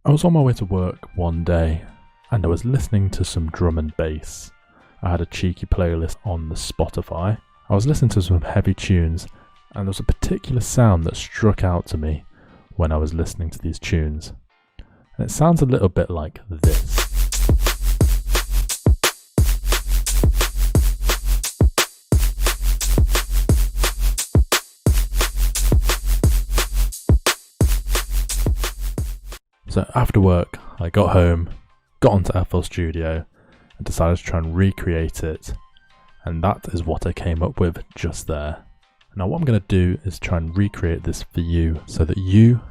I was on my way to work one day and I was listening to some drum and bass. I had a cheeky playlist on the Spotify. I was listening to some heavy tunes and there was a particular sound that struck out to me when I was listening to these tunes. And it sounds a little bit like this. So after work, I got home, got onto FL Studio and decided to try and recreate it. And that is what I came up with just there. Now what I'm going to do is try and recreate this for you so that you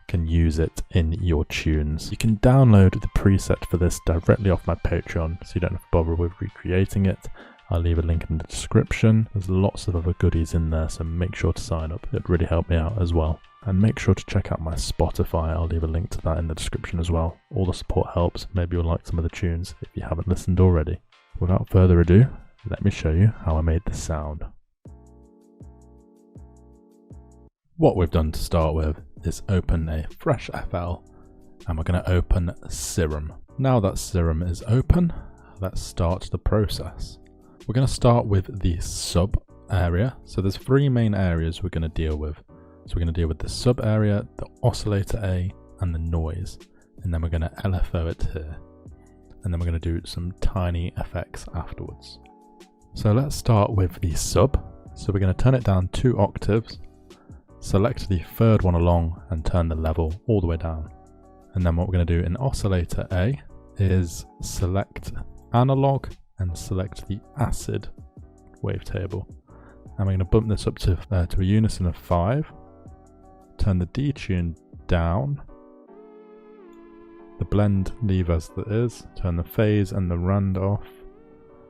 can use it in your tunes. You can download the preset for this directly off my Patreon so you don't have to bother with recreating it. I'll leave a link in the description. There's lots of other goodies in there, so make sure to sign up. It'd really help me out as well. And make sure to check out my Spotify. I'll leave a link to that in the description as well. All the support helps. Maybe you'll like some of the tunes if you haven't listened already. Without further ado, let me show you how I made this sound. What we've done to start with is open a fresh FL and we're going to open Serum. Now that Serum is open, let's start the process. We're going to start with the sub area. So there's three main areas we're going to deal with. So we're going to deal with the sub area, the oscillator A and the noise. And then we're going to LFO it here. And then we're going to do some tiny effects afterwards. So let's start with the sub. So we're going to turn it down 2 octaves. Select the third one along and turn the level all the way down. And then what we're going to do in oscillator A is select analog and select the acid wavetable. And we're going to bump this up to a unison of 5. Turn the detune down. The blend leave as it is. Turn the phase and the rand off.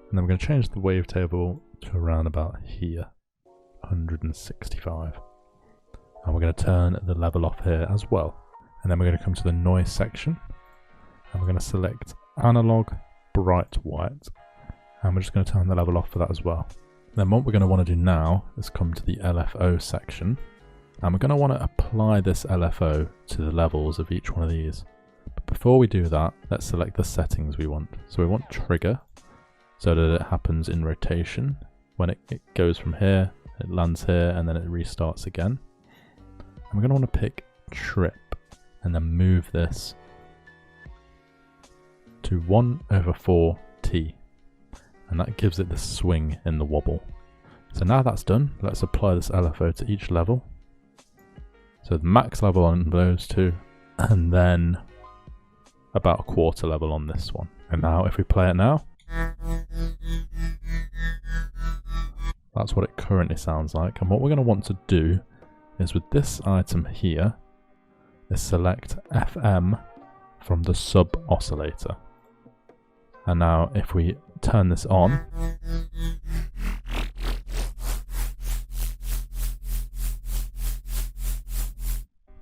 And then we're going to change the wavetable to around about here, 165. And we're going to turn the level off here as well. And then we're going to come to the noise section. And we're going to select analog, bright white. And we're just going to turn the level off for that as well. Then what we're going to want to do now is come to the LFO section. And we're going to want to apply this LFO to the levels of each one of these. But before we do that, let's select the settings we want. So we want trigger, so that it happens in rotation. When it goes from here, it lands here, and then it restarts again. And we're going to want to pick trip, and then move this to 1/4T. And that gives it the swing in the wobble. So now that's done, let's apply this LFO to each level. So the max level on those two, and then about a quarter level on this one. And now if we play it now, that's what it currently sounds like. And what we're going to want to do is with this item here, is select FM from the sub oscillator. And now if we turn this on,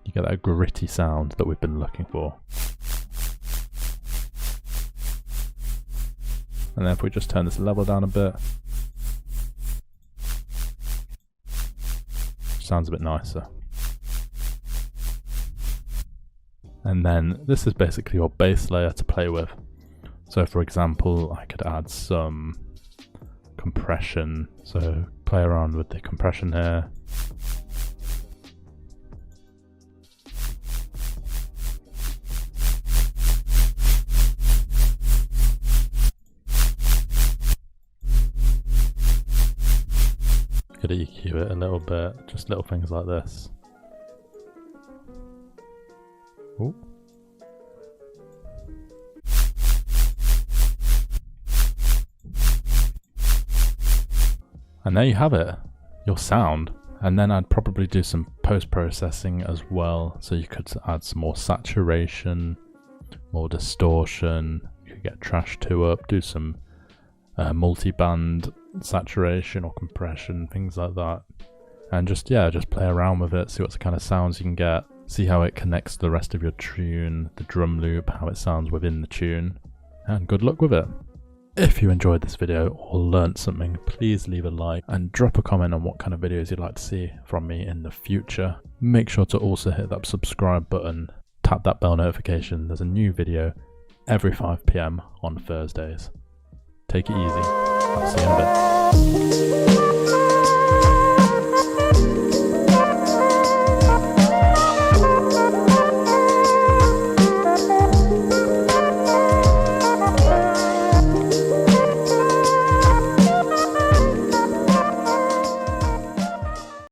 you get that gritty sound that we've been looking for. And then if we just turn this level down a bit, sounds a bit nicer. And then this is basically your bass layer to play with. So for example, I could add some compression. So play around with the compression here. Could EQ it a little bit, just little things like this. Ooh. And there you have it, your sound. And then I'd probably do some post-processing as well. So you could add some more saturation, more distortion. You could get trash 2 up, do some multi-band saturation or compression, things like that. And just play around with it, see what kind of sounds you can get. See how it connects to the rest of your tune, the drum loop, how it sounds within the tune. And good luck with it. If you enjoyed this video or learnt something, please leave a like and drop a comment on what kind of videos you'd like to see from me in the future. Make sure to also hit that subscribe button tap that bell notification. There's a new video every 5 PM on Thursdays. Take it easy. I'll see you